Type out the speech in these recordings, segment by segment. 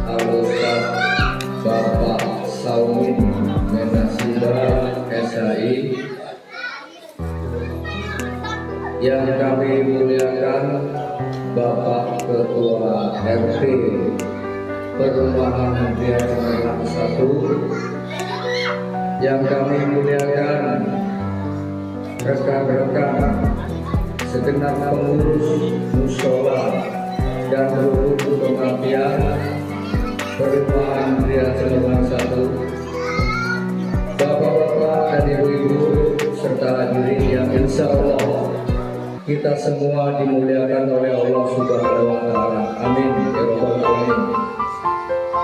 Al-Ustaz Bapak Saumin Menasida SHI, yang kami muliakan Bapak Ketua RT Perumahan Ria Cemerlang 1, yang kami muliakan rekan-rekan segenap pengurus musola dan rukun pengabdian Perumahan Ria Cemerlang 1, Bapak-bapak dan ibu-ibu serta hadirin yang insya Allah kita semua dimuliakan oleh Allah Subhanahu wa Ta'ala. Amin ya Rabbal Alamin.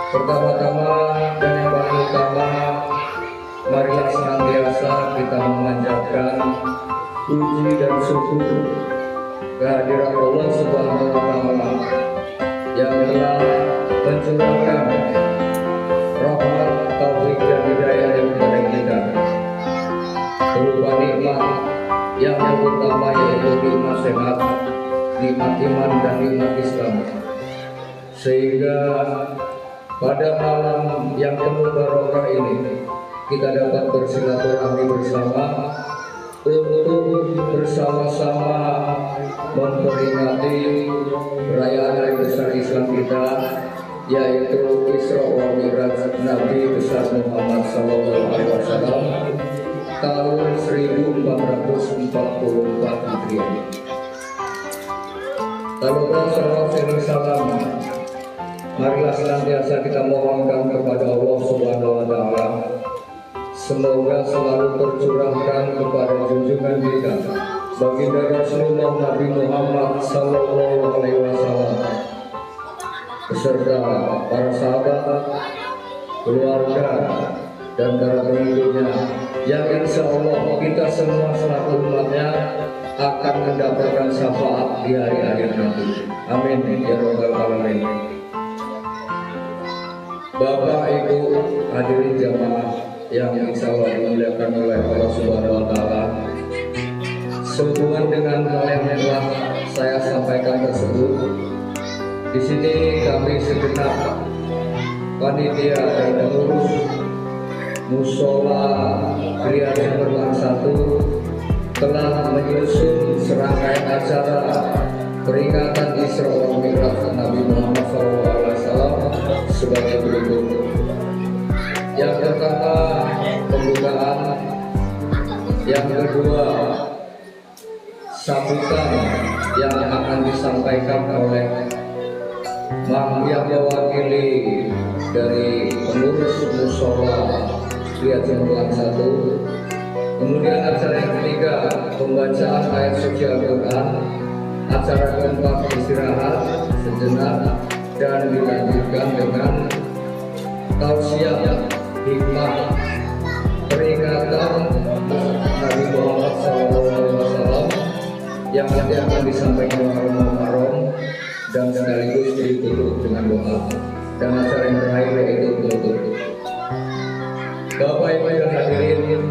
Pertama-tama dan yang paling utama, marilah senantiasa kita memanjatkan puji dan syukur kehadiran Allah Subhanahu wa Ta'ala yang telah mencurahkan rahmat, taufik dan hidayah kepada kita berupa nikmat yang utama, yaitu nikmat sehat, nikmat iman dan nikmat Islam, sehingga pada malam yang penuh barokah ini kita dapat bersilaturahmi bersama untuk bersama-sama memperingati perayaan hari besar Islam kita, yaitu Isra wa Mi'raj Nabi besar Muhammad SAW tahun 1444 Hijriah. Lalu salawat salam marilah senantiasa kita mohonkan kepada Allah Subhanahu wa Ta'ala, semoga selalu tercurahkan kepada junjungan kita baginda Rasulullah Nabi Muhammad Sallallahu Alaihi Wasallam beserta para sahabat, keluarga dan para pengikutnya, yang insya Allah kita semua selaku umatnya akan mendapatkan syafaat di hari akhir nanti. Amin ya Rabbal Alamin. Bapak Ibu hadirin jamaah yang insya Allah dimuliakan oleh Allah Subhanahu wa Ta'ala, sehubungan dengan hal yang telah saya sampaikan tersebut, di sini kami segenap panitia dan pengurus musola Ria Cemerlang 1 telah menyusun serangkaian acara peringatan Isra wa Mi'raj Nabi Muhammad SAW sebagai berikut. Yang pertama, pembukaan. Yang kedua, sambutan yang akan disampaikan oleh yang mewakili dari pengurus musola Ria Cemerlang 1. Kemudian acara yang ketiga, pembacaan ayat suci Al-Quran. Acara keempat, istirahat sejenak dan dilanjutkan dengan tausiah hikmah peringatan Nabi Muhammad SAW yang nanti akan disampaikan oleh Muharram dan sekaligus ditutup dengan doa, dan acara yang terakhir yaitu penutup. Bapak Ibu yang hadirin,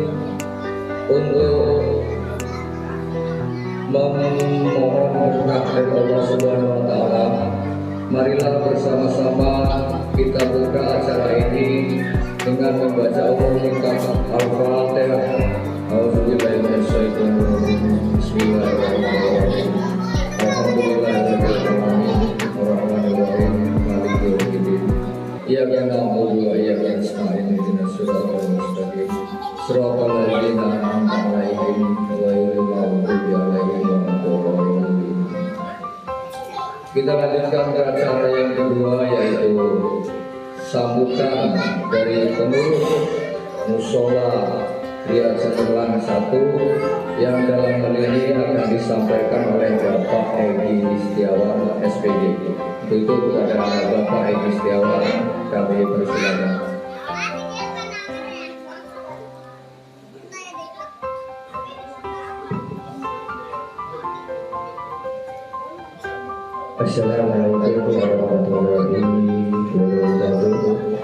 untuk memohon berkah dari Allah Subhanahu wa Ta'ala, marilah bersama-sama kita buka acara ini dengan membaca Al-Fatihah. A'udzubillahi minasyaitonir rajim. Bismillahirrahmanirrahim. Alhamdulillahirabbil alamin. Arrahmanir rahim. Maliki yaumiddin. Iyyaka na'budu wa iyyaka nasta'in. Ihdinas siratal mustaqim. Shiratal ladzina an'amta 'alaihim ghairil maghdubi 'alaihim waladdallin. Kita lanjutkan ke acara yang kedua, yaitu sambutan dari pengurus musola Ria Cemerlang 1 yang dalam hal ini akan disampaikan oleh Bapak Egi Setiawan SPD. Untuk itu kepada Bapak Egi Setiawan kami persilakan. Assalamualaikum warahmatullahi wabarakatuh.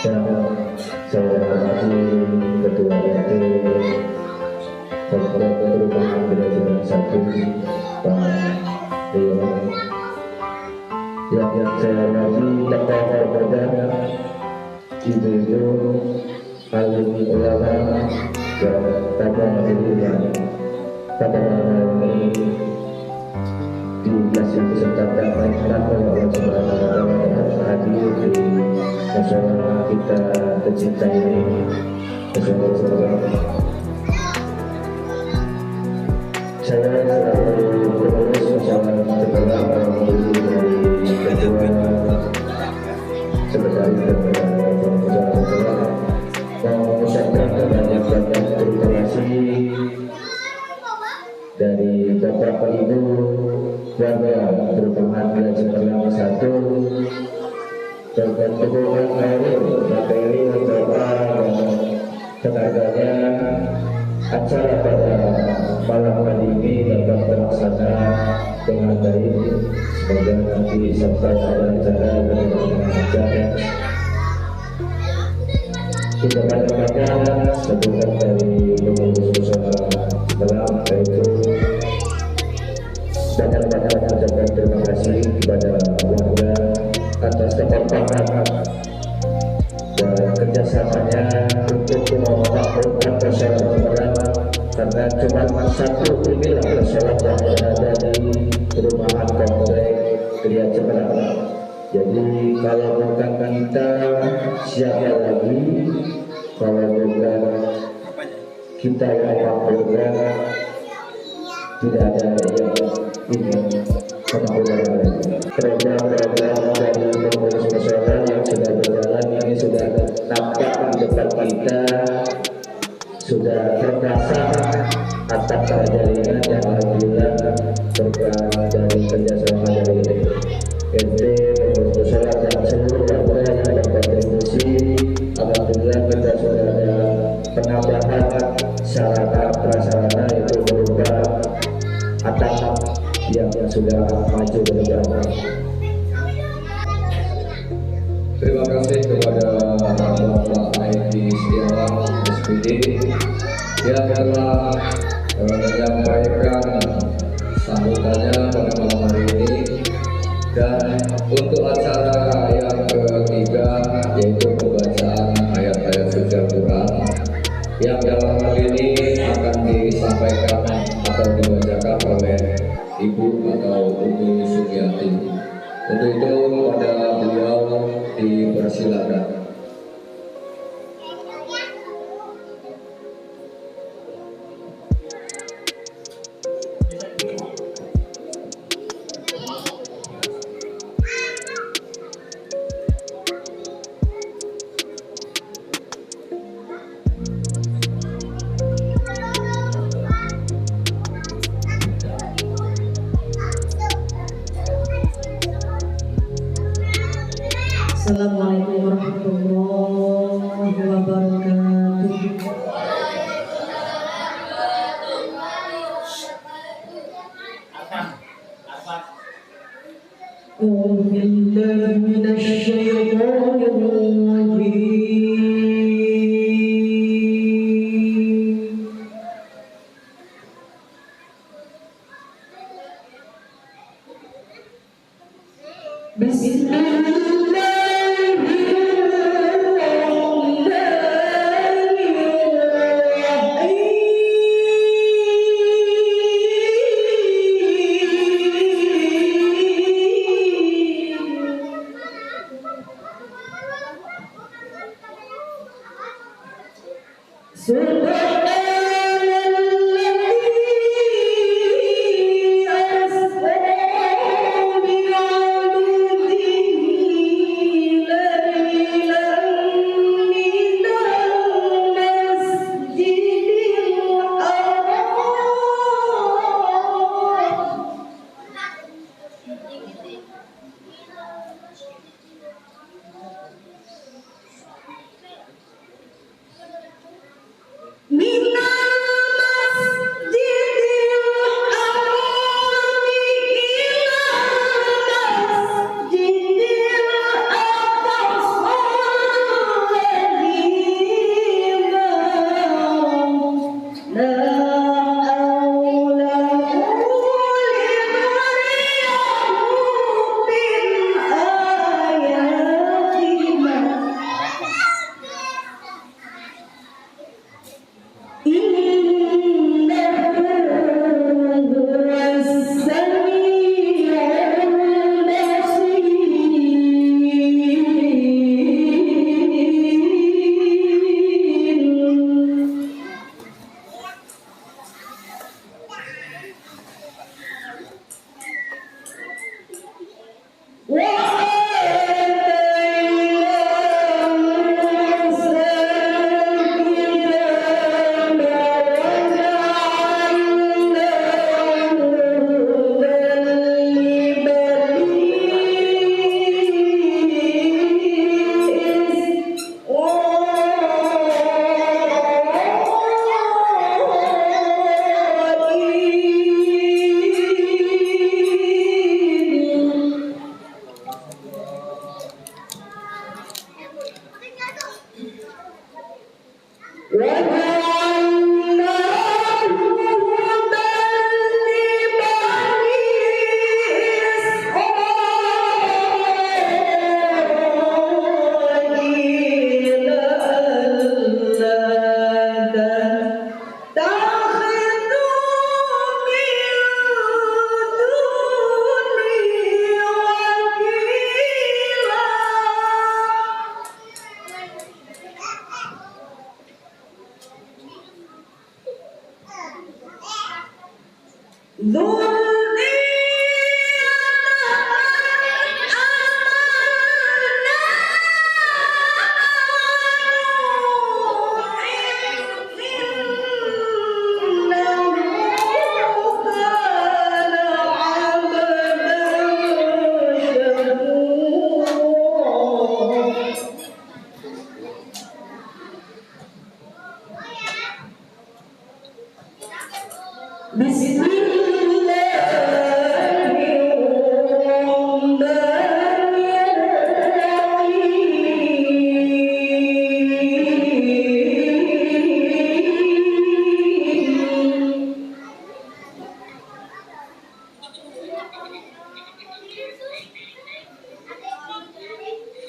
Dan saya hormati Ketua RT Perumahan Ria Cemerlang 1 Pak Rio, yang saya lagi tokoh kepada ibu-ibu, alim ulama dan tokoh yang pada malam ini dikasih kesempatan oleh Allah Subhanahu wa Ta'ala hadir di musola kita tercinta ini. Saya selalu berurus musola setelah menjadi dari ketua sekretaris dan musola mengucapkan banyak-banyak terima kasih dari beberapa ibu warga terutama di Cemerlang 1 dan dukungan materi beberapa tenaganya acara pada malam hari ini dapat terlaksana dengan baik. Semoga nanti sampai pada acara dengan lancar. Kita banyak-banyak sebutan dari pengurus musola Cemerlang, yaitu banyak-banyak ucapkan terima kasih kepada warga atas kekompakan dan kerjasamanya untuk memakmurkan musola Cemerlang, karena cuma satu inilah musola yang berada di perumahan komplek Gria Cemerlang. Jadi kalau bukan kita siapa lagi, kalau bukan kita yang memakmurkan, tidak ada yang ini memakmurkan. Program-program dari pengurus musola yang sudah berjalan ini sudah nampak di depan kita, sudah terpasang atap jaringan yang alhamdulillah berkat dari kerjasama dari RT, pengurus musola dan seluruh warga yang berkontribusi. Alhamdulillah kita sudah ada penambahan sarana prasarana, itu berupa atap yang sudah maju ke depan. Terima kasih kepada Bapak Aidi Setiawan SPD yang telah menyampaikan sambutannya pada malam hari ini. Dan untuk acara yang ketiga, yaitu pembacaan ayat-ayat suci Al-Quran, yang dalam hal ini akan disampaikan atau dibacakan oleh Ibu atau Ibu Sugiati. Untuk itu pada beliau dipersilakan. Assalamualaikum warahmatullahi wabarakatuh. A'udzu billahi minasy syaithanir rajim.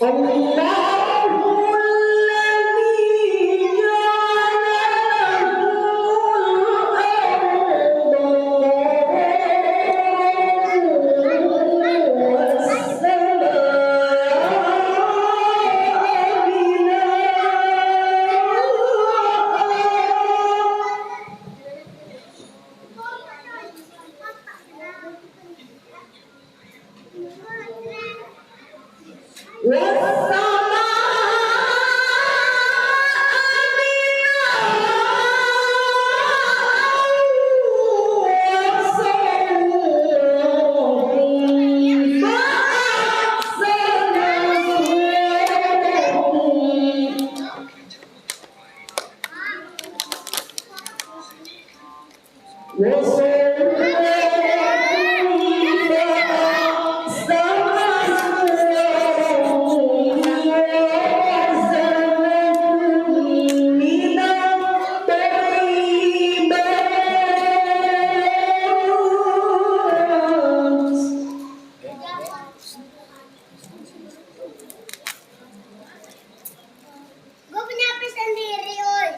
Gue punya api sendiri, oi.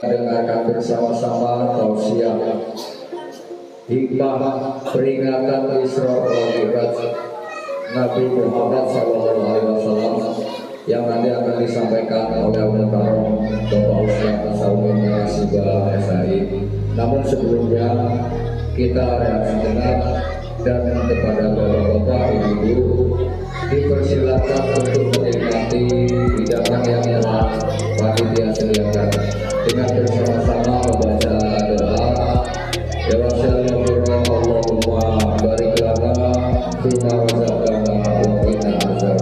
Dengarkan bersama-sama tausiah hikmah peringatan Isra wal Mi'raj Nabi Muhammad SAW yang nanti akan disampaikan oleh Muhtarom Bapak Ustaz Asauddin Nasibah SAI. Namun sebelumnya kita reaksi sejenak dan kepada bapak-bapak, ibu-ibu dipersilakan untuk menikmati hidangan yang telah panitia sediakan dengan bersama-sama membaca doa. Ya Allahumma barik lana fima razaqtana wa qina azaban.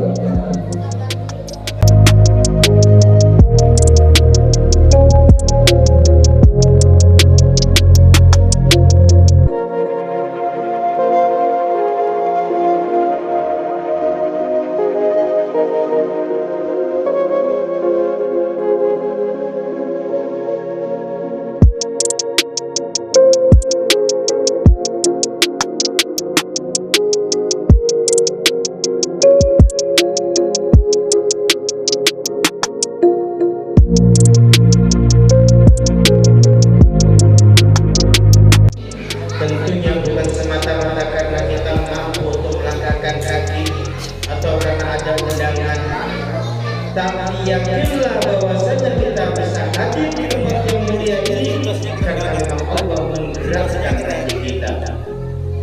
Tapi yakinlah bahwasanya kita bisa hadir di tempat yang mulia ini karena memang Allah menggerakkan hati kita.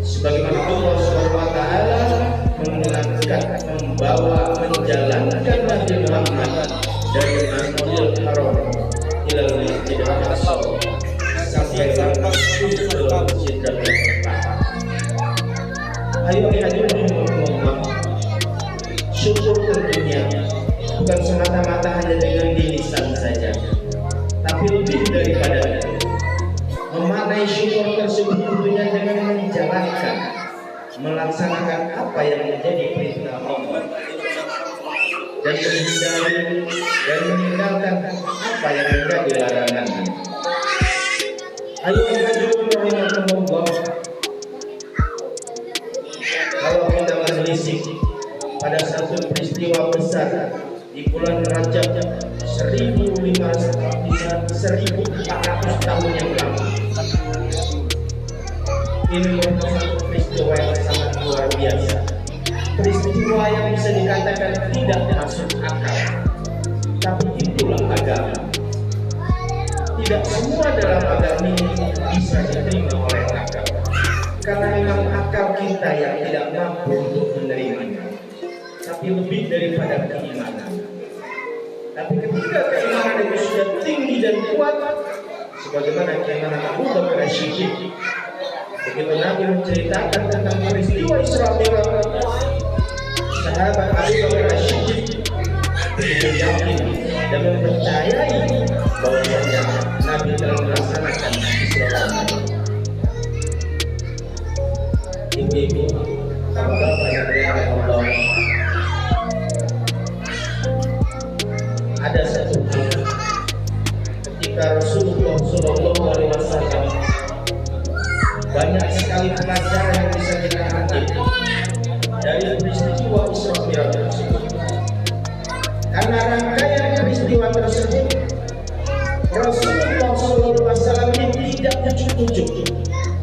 Sebagaimana Allah SWT mengangkat, membawa, menjalankan Nabi Muhammad dari Masjidil Haram ila Masjidil Aqsa sampai ke Sidratul Muntaha. Ayo hadirin Allah, syukur tentunya bukan semata-mata hanya dengan lisan saja, tapi lebih daripada itu. Memaknai syukur tersebut tentunya dengan menjalankan, melaksanakan apa yang menjadi perintah Allah dan menghindari dan meninggalkan apa yang menjadi larangannya. Ayo hadirin Allah, kalau kita menelisik pada satu peristiwa besar di bulan Rajab 1400 tahun yang lalu, ini merupakan satu peristiwa yang sangat luar biasa, peristiwa yang bisa dikatakan tidak masuk akal, tapi itulah agama. Tidak semua dalam agama ini bisa diterima oleh akal, karena memang akal kita yang tidak mampu untuk menerimanya, tapi lebih daripada keimanan. Tapi ketika keimanan itu sudah tinggi dan kuat, sebagaimana keimanan Abu Bakar As-Siddiq, begitu Nabi menceritakan tentang peristiwa Isra Mi'raj, sahabat Abu Bakar As-Siddiq begitu yakin dan mempercayai bahwa Nabi telah melaksanakan Isra Mi'raj. Ibu-ibu, bapak-bapak yang dirahmati Allah, ada satu ketika Rasulullah SAW banyak sekali pelajaran yang bisa kita ambil dari peristiwa Isra Mi'raj tersebut. Karena rangkaian peristiwa tersebut Rasulullah SAW tidak ujuk-ujuk,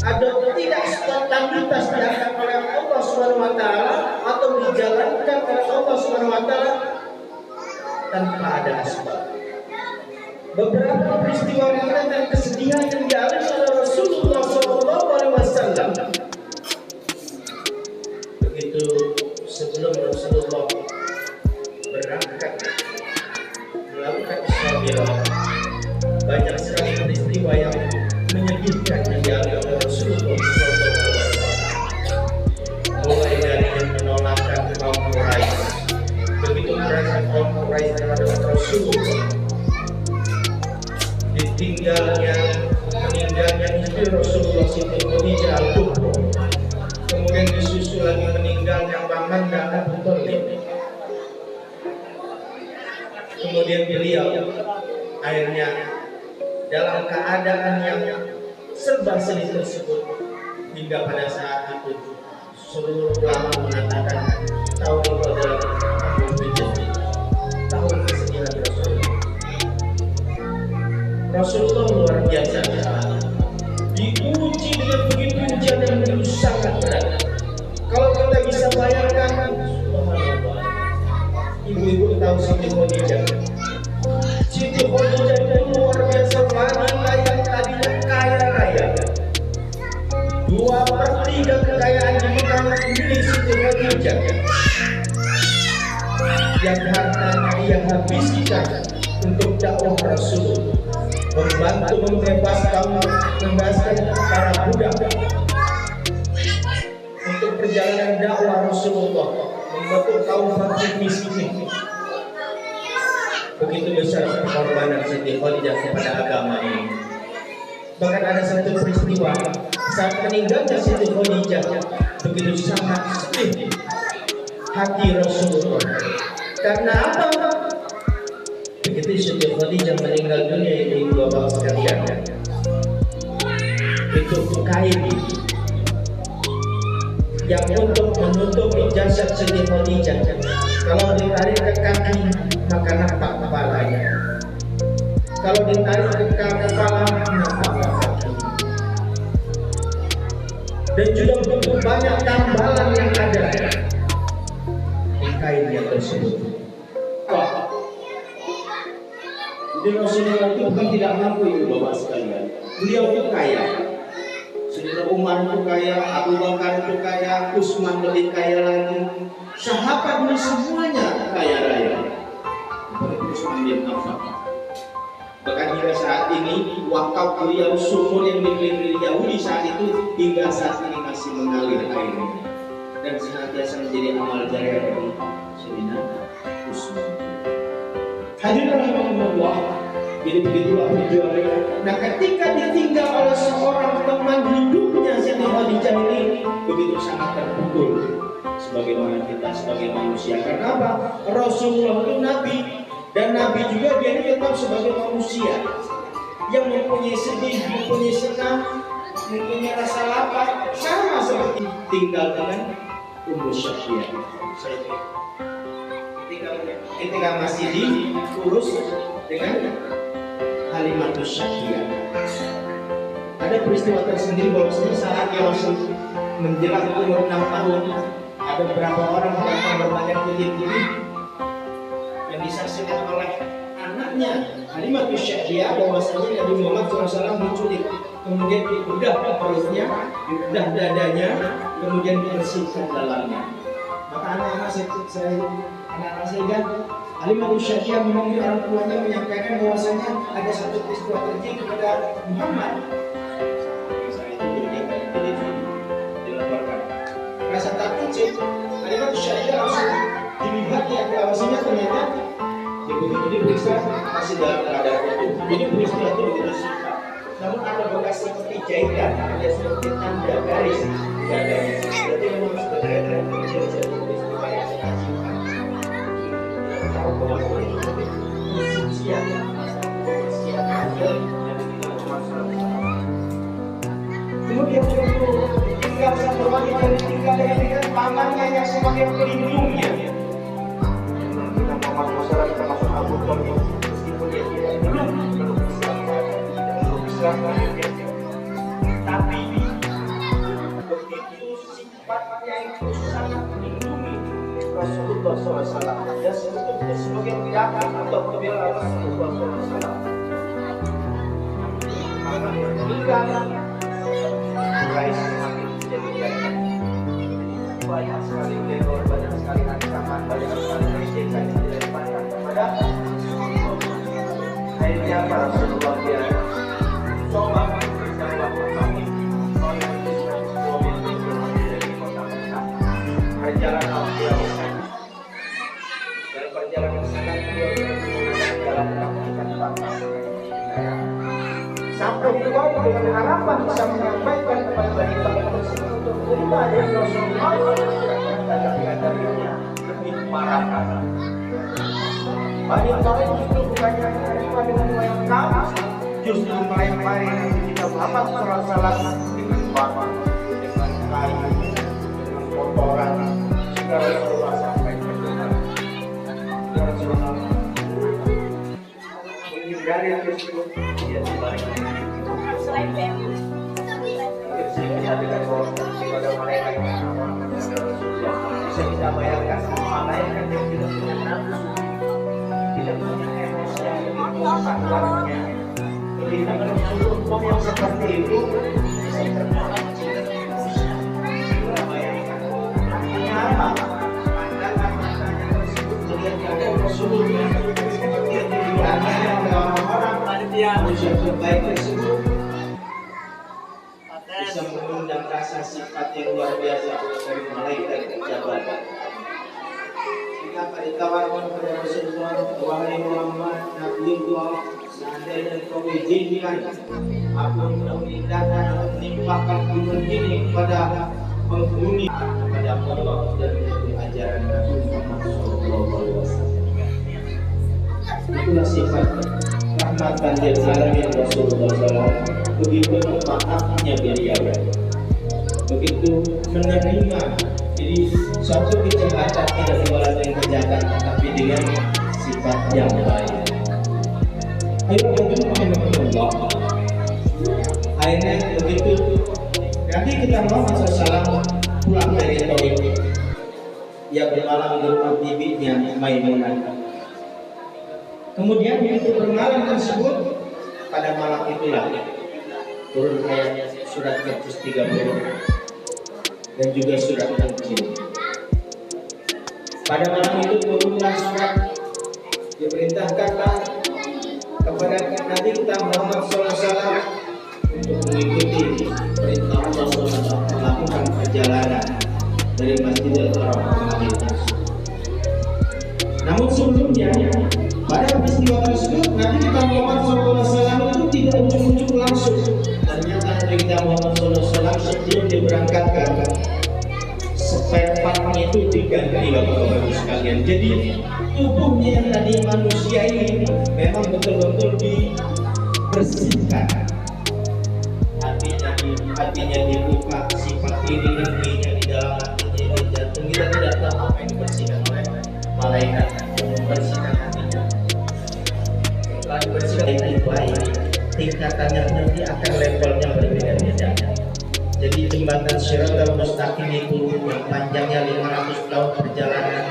ada tidak spontanitas diangkat oleh Allah SWT atau dijalankan oleh Allah SWT tanpa ada asbab. Beberapa peristiwa dan kesedihan yang dialami oleh Rasulullah SAW. Begitu sebelum Rasulullah berangkat melakukan Isra Mi'raj, banyak sekali peristiwa yang menyedihkan yang dialami oleh Rasulullah SAW. Mulai dari penolakan kaum Quraisy, begitu merasa kaum Quraisy terhadap Rasulullah, meninggalnya istri Rasulullah Siti Khadijah Al-Kubra, kemudian disusul lagi meninggalnya paman dan Abu Thalib, kemudian beliau akhirnya dalam keadaan yang serba sedih tersebut, hingga pada saat itu seluruh ulama mengatakan tahun itu adalah tahun kesedihan Rasulullah luar biasa, diuji dengan begitu ujian yang begitu sangat berat. Kalau kita bisa bayangkan, ibu-ibu tahu Siti Khadijah. Siti Khadijah itu luar biasa, wanita yang tadinya kaya raya. 2/3 kekayaan di Mekah milik Siti Khadijah, yang hartanya ia habiskan untuk dakwah Rasul, membantu membebaskan para budak, untuk perjalanan dakwah Rasulullah, membantu kaum fakir miskin. Begitu besar pengorbanan Siti Khadijah kepada agama ini. Bahkan ada satu peristiwa saat meninggalnya Siti Khadijah, begitu sangat sedih hati Rasulullah. Karena apa? Begitu Siti Khadijah meninggal dunia, ibu bapak sekalian, itu kain yang untuk menutupi jasad Siti Khadijah, kalau ditarik ke kaki maka nampak kepalanya, kalau ditarik ke kepala nampak kaki, dan juga begitu banyak tambalan yang ada di kainnya tersebut. Dan Rasulullah itu bukan tidak mampu, ibu bapak sekalian. Beliau itu kaya. Saudara Umar itu kaya, Abu Bakar itu kaya, Utsman lebih kaya lagi. Sahabat ini semuanya kaya raya. Utsman bin Affan. Bahkan hingga saat ini wakaf beliau sumur yang dimiliki Yahudi saat itu hingga saat ini masih mengalir airnya dan senantiasa menjadi amal jariah bagi Sayyidina Utsman. Hadirin rahimakumullah. Jadi begitulah perjuangannya. Nah, ketika ditinggal oleh seorang teman hidupnya Siti Khadijah ini begitu sangat terpukul. Sebagaimana kita sebagai manusia. Karena apa? Rasulullah itu Nabi. Dan Nabi juga dia ini tetap sebagai manusia yang mempunyai sedih, mempunyai senang, mempunyai rasa lapar, sama seperti tinggal dengan Ummu Syafi'ah. Ketika masih diurus dengan Halimatus Syafi'ah. Ada peristiwa tersendiri bahwasanya saat dia masih menjelang umur 6 tahun, ada beberapa orang datang berbanyak putih-putih yang disaksikan oleh anaknya Halimatus Syafi'ah bahwasanya Nabi Muhammad SAW menculik, kemudian dibedah perutnya, dibedah dadanya, kemudian dibersihkan dalamnya. Maka anak-anak saya ingat Halimatus Syafi'ah memanggil orang tuanya menyampaikan bahwasanya ada satu peristiwa terjadi kepada Muhammad. Saat itu diberikan televisi dilaporkan. Rasa takut sih, Halimatus Syafi'ah langsung dilihat ya bahwasanya ternyata begitu diperiksa masih dalam keadaan utuh. Jadi peristiwa itu begitu singkat. Namun ada bekas seperti jahitan, ada seperti tanda garis di dadanya. Berarti memang sebenarnya terjadi satu peristiwa yang sangat singkat. Kemudian tinggal satu lagi dari tinggal dengan pamannya yang sebagai pelindungnya. Kita Muhammad masyarakat kita masuk Abu Talib meskipun dia tidak belum Islam tapi begitu sifatnya itu sangat melindungi Rasulullah SAW dan sebetulnya sebagai penjaga atau pembela Rasulullah SAW. Ketika mulai semakin menjadi baik, banyak sekali teror, banyak sekali ancaman, banyak sekali ejekan yang dilemparkan kepada akhirnya para Rasulullah dia coba mencoba kembali perjalanan beliau dalam perjalanan sana beliau jalan sampai beliau dengan harapan bisa menyampaikan kepada bani tersebut untuk terima dari Rasulullah darinya lebih parah. Banyak orang itu bukannya menerima dengan welcome, justru melempari Nabi kita Muhammad SAW dengan batu, dengan kayu, dengan kotoran, sehingga Rasulullah sampai berdoa. Rasulullah menghindari tersebut, dia dibalik. Kita dengan bahwa kepada mereka yang orang kepada Rasulullah bisa kita bayangkan malaikat yang tidak punya nafsu, tidak punya emosi yang lebih kuat kuatnya, ketika Rasulullah yang seperti itu bisa tertolak cinta emosi. Kita bayangkan artinya apa? Pandangan-pandangan tersebut melihat kepada Rasulullah seperti yang dianggap oleh orang-orang manusia terbaik tersebut bisa mengundang rasa sifat yang luar biasa dari malaikat pejabat. Jika ditawarkan kepada Rasulullah, wahai Muhammad, Nabiullah, seandainya kau izinkan aku memindahkan atau menimpakan gunung ini kepada penghuni kepada Allah dan menjadi ajaran Nabi Muhammad SAW. Itulah sifat rahmatan lil alamin Rasulullah SAW. Begitu maafnya beliau, begitu menerima. Jadi suatu kejahatan tidak dibalas dengan kejahatan, tapi dengan sifat yang lain. Ayo begitu Muhammad. Akhirnya begitu. Nanti kita Muhammad SAW pulang dari Taif, ia bermalam di rumah bibinya Maimunah. Kemudian itu bermalam tersebut, pada malam itulah turun ayat surat 130 dan juga surat Al-Jin. Pada malam itu turunlah surat, diperintahkanlah kepada Nabi kita Muhammad SAW untuk mengikuti perintah Allah SWT melakukan perjalanan dari Masjidil Haram ke Madinah. Namun sebelumnya, pada peristiwa tersebut Nabi kita Muhammad SAW itu tidak ujuk-ujuk langsung. Ternyata Nabi kita Muhammad SAW sebelum diberangkatkan, spare part-nya itu diganti Bapak-Bapak sekalian. Jadi tubuhnya yang tadi manusia ini memang betul-betul dibersihkan. Hatinya dibuka, sifat ini di dalam hatinya ini jantung. Kita tidak tahu apa yang dibersihkan oleh malaikat yang membersihkan hatinya. Setelah dibersihkan baik, tingkatannya nanti akan levelnya berbeda-beda. Jadi jembatan Shiratal Mustaqim itu yang panjangnya 500 tahun perjalanan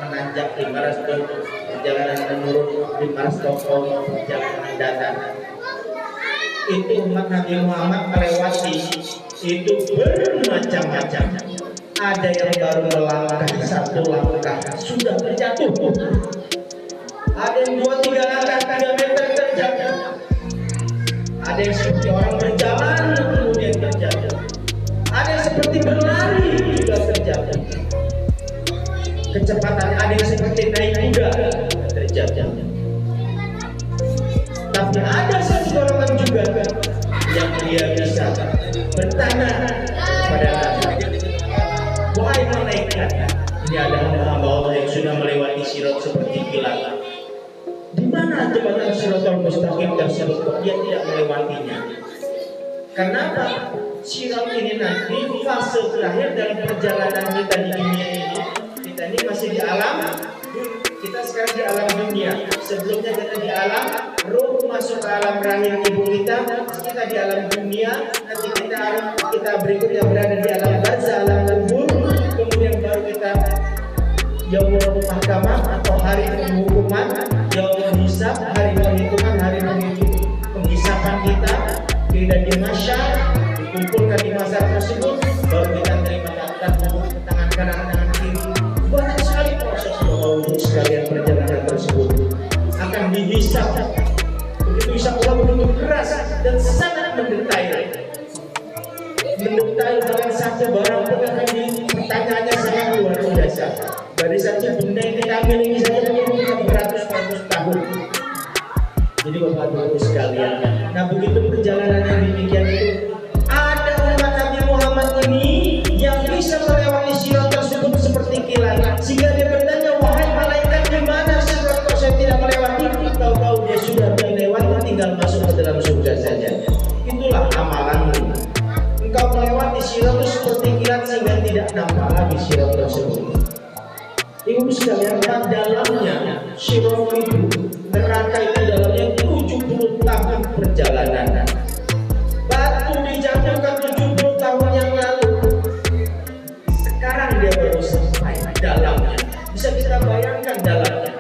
menanjak, 500 tahun perjalanan menurun, 500 tahun perjalanan datar. Itu umat Nabi Muhammad melewati itu bermacam-macam. Ada yang baru melangkah satu langkah sudah terjatuh. Ada yang 2-3 langkah 3 meter terjatuh. Ada yang seperti orang berjalan kemudian terjatuh. Ada yang seperti berlari juga terjatuh. Kecepatan ada yang seperti naik kuda terjatuh. Tapi ada satu golongan juga yang dia bisa bertanya kepada Nabi, wahai malaikat, ini ada hamba Allah yang sudah melewati sirat seperti kilat. Di mana jembatan Shiratal Mustaqim tersebut kok dia tidak melewatinya? Kenapa? Sirat ini nanti fase terakhir dalam perjalanan kita di dunia ini. Kita ini masih di alam, kita sekarang di alam dunia. Sebelumnya kita di alam ruh, masuk ke alam rahim ibu kita di alam dunia. Nanti kita berikutnya berada di alam barzah, alam kubur. Kemudian baru kita yaumul mahkamah atau hari penghukuman, yaumul hisab, hari penghitungan, hari penghisapan kita di masyar, dikumpulkan di masa tersebut, baru kita terima tangan kanan, tangan kiri. Banyak sekali proses untuk sekalian perjalanan tersebut akan dihisab. Begitu hisab Allah begitu keras dan sangat mendetail dengan satu barang pun akan pertanyaannya sangat luar biasa. Dari satu benda yang kita miliki saja mungkin beratus-ratus tahun. Jadi Bapak-Ibu sekalian, nah begitu perjalanan yang demikian itu, ada umat Nabi Muhammad ini yang bisa melewati sirat tersebut seperti kilat, sehingga dia bertanya, wahai malaikat, di mana sirat kok saya tidak melewati? Tahu-tahu dia sudah melewati, tinggal masuk ke dalam surga saja. Itulah amalanmu. Engkau melewati sirat itu seperti kilat sehingga tidak nampak lagi sirat tersebut. Ibu sekalian, dalamnya sirat itu, neraka itu dalamnya 70 tahun perjalanan. Batu dijatuhkan 70 tahun yang lalu. Sekarang dia baru sampai dalamnya. Bisa kita bayangkan dalamnya.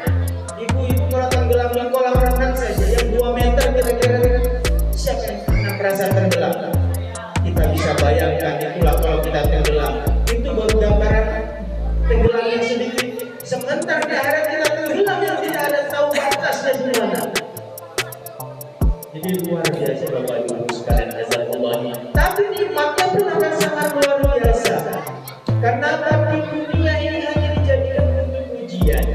Ibu-ibu kalau tenggelam di kolam renang saja yang 2 meter kira-kira, siapa yang pernah merasa tenggelam? Kita bisa bayangkan itulah kalau kita tenggelam. Itu baru gambaran tenggelam yang sedikit. Sementara di akhirat kita tenggelam yang tidak ada tahu batasnya di mana. Jadi luar biasa Bapak Ibu sekalian, azzallahi. Tapi nikmatnya pun akan sangat luar biasa. Karena di dunia ini hanya dijadikan untuk ujian.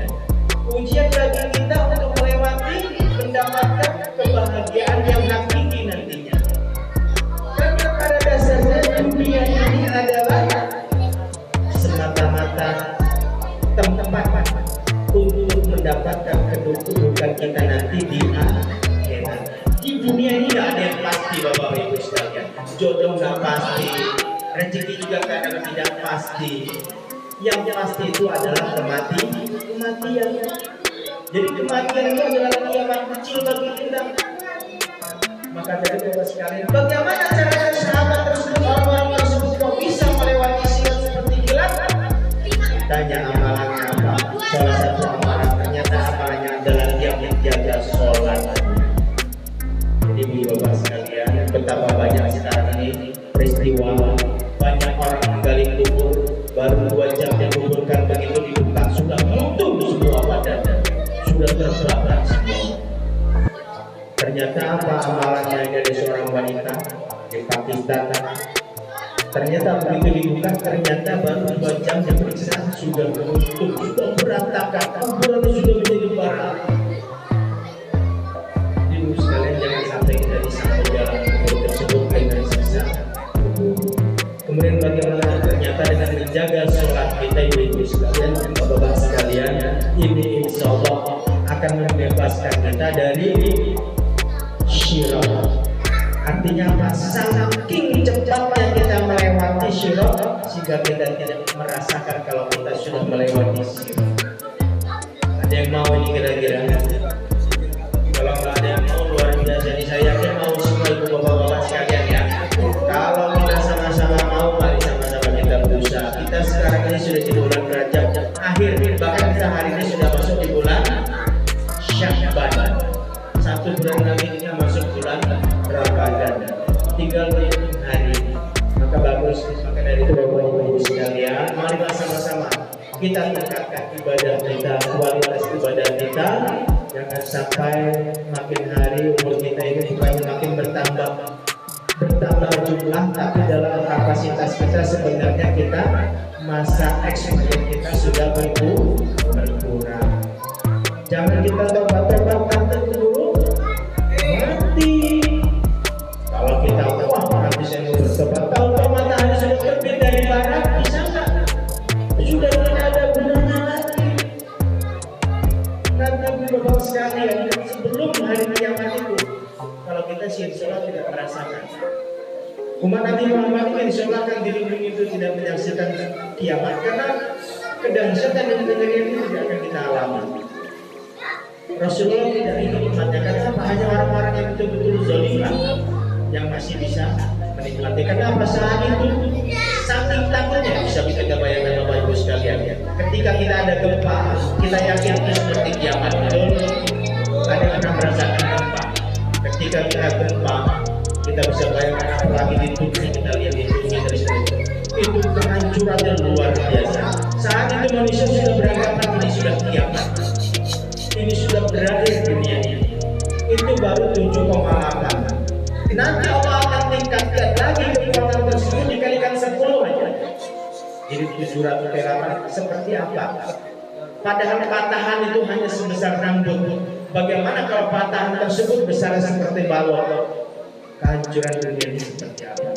Ujian bagi kita untuk melewati, mendapatkan kebahagiaan yang hakiki nantinya. Karena pada dasarnya dunia ini adalah semata-mata tempat untuk mendapatkan kedudukan kita nanti di akhirat. Di dunia ini tidak ada yang pasti Bapak Ibu sekalian. Jodoh nggak pasti, rezeki juga kadang tidak pasti. Yang pasti itu adalah kematian. Jadi kematian itu adalah kiamat kecil bagi kita. Maka dari Bapak sekalian, bagaimana cara sahabat tersebut, orang-orang tersebut kok bisa melewati sirat seperti kilat? Tanya amalannya apa? Salah satu amalan ternyata amalannya adalah dia menjaga terbakar semua. Ternyata apa amalannya dari seorang wanita di Pakistan? Ternyata begitu dibuka, ternyata baru 2 jam diperiksa sudah runtuh, sudah berantakan, kuburannya sudah menjadi bara. Ibu sekalian, jangan sampai kita disangkut dalam kubur tersebut dengan siksa. Kemudian bagaimana ternyata dengan menjaga sholat kita, ibu-ibu sekalian, bapak-bapak sekalian, ini insya Allah akan membebaskan kita dari syirak. Artinya apa? Saking cepatnya kita melewati syirak sehingga kita tidak merasakan kalau kita sudah melewati syirak. Ada yang mau ini kira-kira? Kalau nggak ada yang mau, luar biasa. Jadi saya yakin mau semua ibu bapak-bapak sekalian ya. Kalau kita sama-sama mau, mari sama-sama kita berusaha. Kita sekarang ini sudah di bulan Rajab akhir, bahkan kita hari ini sudah masuk di bulan Sya'ban. 1 bulan lagi kita masuk bulan Ramadan. Tinggal 5 hari. Maka bagus. Maka dari itu bapak-ibu sekalian, mari sama-sama kita tingkatkan ibadah kita, kualitas ibadah kita. Jangan sampai makin hari umur kita ini bukannya makin bertambah jumlah, tapi dalam kapasitas kita sebenarnya kita masa eksperimen kita sudah berkurang. Jangan kita tobat-tobat dulu mati. Kalau kita nanti saya mau bertobat, tahu matahari sudah terbit dari barat, bisa nggak? Sudah tidak ada gunanya lagi. Nanti bapak sekalian, sebelum hari kiamat itu, kalau kita insya Allah tidak merasakan. Umat Nabi Muhammad insya Allah akan dilindungi itu tidak menyaksikan kiamat, karena kedahsyatan dan kengerian itu tidak akan kita alami. Rasulullah tidak ingin umatnya, karena apa? Hanya orang-orang yang betul-betul zalim yang masih bisa menikmati. Karena apa? Saat itu saking takutnya, bisa kita bayangkan bapak ibu sekalian ya. Ketika kita ada gempa, kita yakin itu seperti kiamat, betul? Ada yang pernah merasakan gempa? Ketika kita gempa, kita bisa bayangkan apalagi di Turki, kita lihat di Turki tersebut. Itu kehancurannya luar biasa. Saat itu manusia sudah beranggapan ini sudah kiamat, ini sudah berakhir dunia ini. Itu baru 7,8. Nanti Allah akan tingkatkan lagi kekuatan tersebut dikalikan 10 aja. Jadi 708 seperti apa? Padahal patahan itu hanya sebesar rambut. Bagaimana kalau patahan tersebut besar seperti balon? Kehancuran dunia ini seperti apa?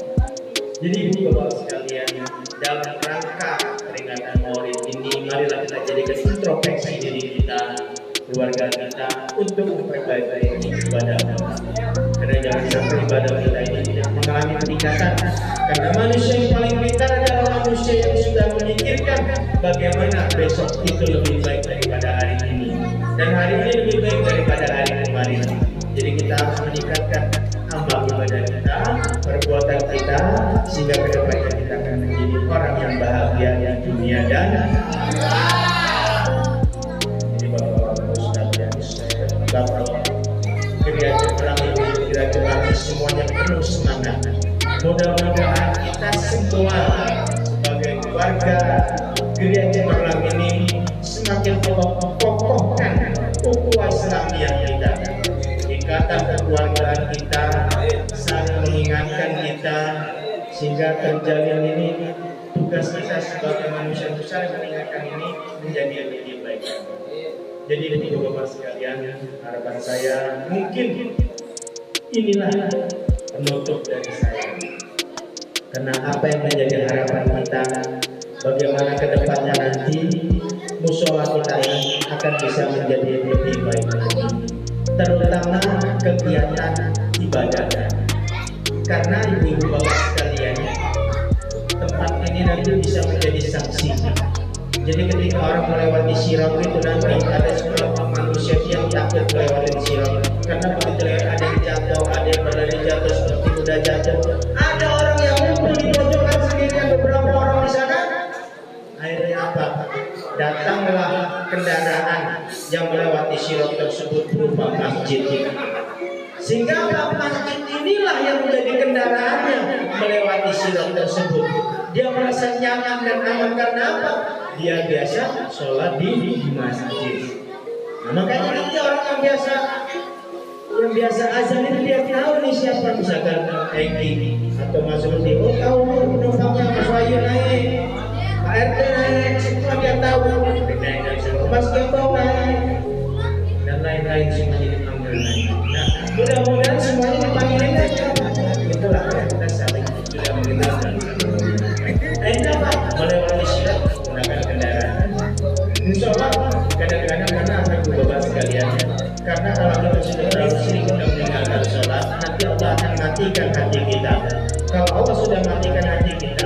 Jadi ibu bapak sekalian, dalam rangka peringatan Maulid ini, marilah kita jadikan introspeksi diri kita, keluarga kita, untuk memperbaiki ibadah kita. Karena jangan sampai ibadah kita ini tidak mengalami peningkatan. Karena manusia yang paling pintar adalah manusia yang sudah memikirkan bagaimana besok itu lebih baik daripada hari ini, dan hari ini lebih baik daripada hari kemarin. Jadi kita harus meningkatkan amal ibadah kita, perbuatan kita, sehingga ke depannya kita akan menjadi orang yang bahagia di dunia dan jadi bapak-bapak sekalian, bapak gereja Pelangi semuanya penuh semangat. Mudah-mudahan kita semua sebagai keluarga gereja Pelangi ini semakin kokohkan ukhuwah Islamiyah kita, ikatan kekeluargaan kita, saling mengingatkan kita, sehingga terjalin ini tugas kita sebagai manusia besar mengingatkan ini menjadi lebih baik. Jadi ibu bapak sekalian, harapan saya mungkin inilah penutup dari saya. Karena apa yang menjadi harapan kita, bagaimana ke depannya nanti musola kita ini akan bisa menjadi lebih baik lagi, terutama kegiatan ibadah. Karena ibu bapak sekalian, tempat ini nanti bisa menjadi saksi. Jadi ketika orang melewati sirat itu nanti ada sekelompok manusia yang takut melewati sirat, karena begitu ada yang jatuh, ada yang berlari jatuh seperti kuda jatuh, ada orang yang ngumpul di pojokan sendirian, beberapa orang di sana. Akhirnya apa? Datanglah kendaraan yang melewati sirat tersebut berupa masjid. Sehingga masjid inilah yang menjadi kendaraannya melewati sirat tersebut. Dia merasa nyaman dan aman karena apa? Dia biasa sholat di masjid. Makanya nanti orang yang biasa azan itu dia tahu nih siapa, misalkan Egi atau Mas Rudi, oh tahu penumpangnya Mas Wahyu naik, Pak RT naik, semua dia tahu. Mas Gembong naik dan lain-lain semuanya dipanggil naik. Nah, mudah-mudahan semuanya dipanggilin aja. Itulah kita saling sudah mengenalkan. Enak Pak, melewati syarat menggunakan kendaraan. Insya Allah kadang-kadang karena akan beban sekalian. Karena kalau kita sudah terlalu sering kita meninggalkan sholat, nanti Allah akan matikan hati kita. Kalau Allah sudah matikan hati kita,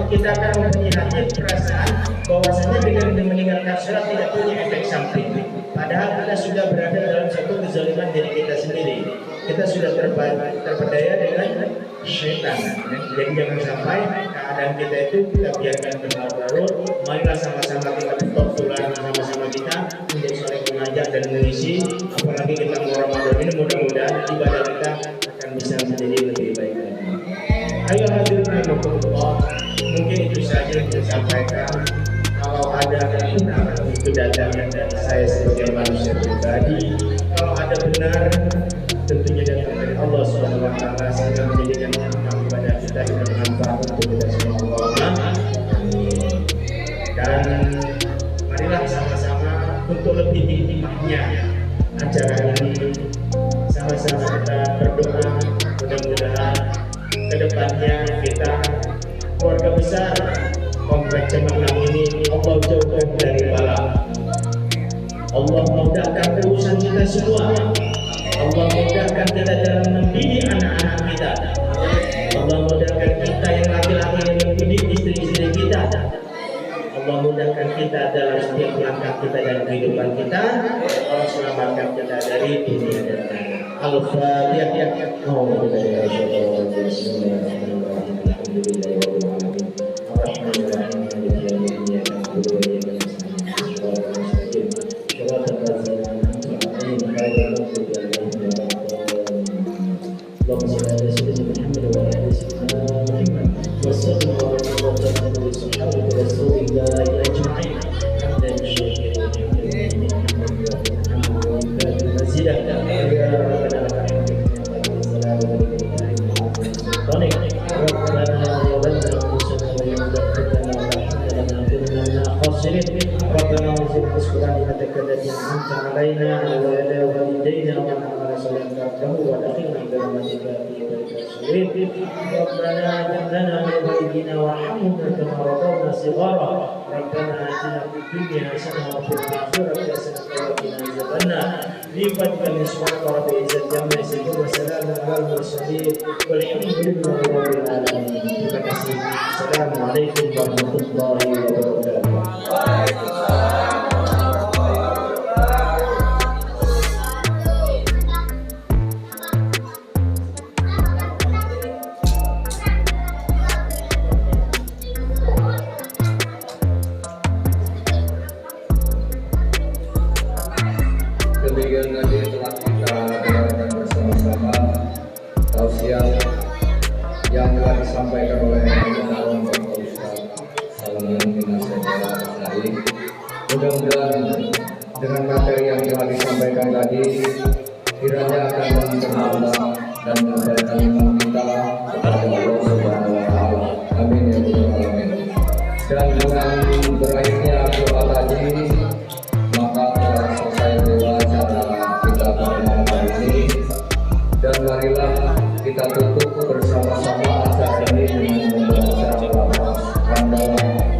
kita akan mempunyai hati perasaan bahwasanya dengan meninggalkan sholat tidak punya efek samping. Padahal kita sudah berada dalam satu kezaliman diri kita sendiri. Kita sudah terpedaya dengan syaitan. Jadi jangan sampai keadaan kita itu kita biarkan berlarut-larut. Marilah sama-sama kita bertolak sama-sama kita untuk saling mengajak dan mengisi. Apalagi kita mau Ramadan ini, mudah-mudahan ibadah kita akan bisa menjadi lebih baik lagi. Ayo hadirin rahimakumullah, mungkin itu saja yang saya sampaikan. Kalau ada benar itu datangnya dari saya sebagai manusia pribadi. Kalau ada benar tentunya datang dari Allah Subhanahu wa taala, sehingga menjadikan amal ibadah kita dengan bermanfaat untuk kita semua. Dan marilah sama-sama untuk lebih hikmahnya acara ini, sama-sama kita berdoa mudah-mudahan kedepannya kita keluarga besar komplek Cemerlang ini Allah jauhkan dari bala. Allah mudahkan urusan kita semua. Allah mudahkan kita dalam mendidik anak-anak kita. Allah mudahkan kita yang laki-laki yang mendidik istri-istri kita. Allah mudahkan kita dalam setiap langkah kita dan kehidupan kita. Allah selamatkan kita dari dunia dan akhirat. Al-Fatihah. ربنا وزد اذكر نعمتك التي انعمت علينا وعلى والدينا وعلى صلاتك وادخلنا برحمتك في بيت الصالحين. ربنا اجعل لنا من والدينا وارحمنا كما ربونا صغارا. ربنا اتنا في الدنيا حسنه وفي الاخره حسنه وقنا عذاب النار. بفضلك من سبحانك رب العزه عما يصفون وسلام على المرسلين والحمد لله رب العالمين. Terima kasih. Assalamualaikum warahmatullahi wabarakatuh. Demikian tadi telah kita dengarkan bersama-sama tausiah yang telah disampaikan oleh Almarhum Bapak Ustaz Salaman bin Asari. Mudah-mudahan dengan materi yang telah disampaikan tadi kiranya akan menambah dan menambahkan iman kita kepada Allah Subhanahu wa taala. Amin ya rabbal alamin. Dan dengan berakhirnya doa tadi, maka telah selesai pula acara kita pada malam hari ini. Dan marilah kita tutup bersama-sama acara ini dengan membaca lafaz hamdalah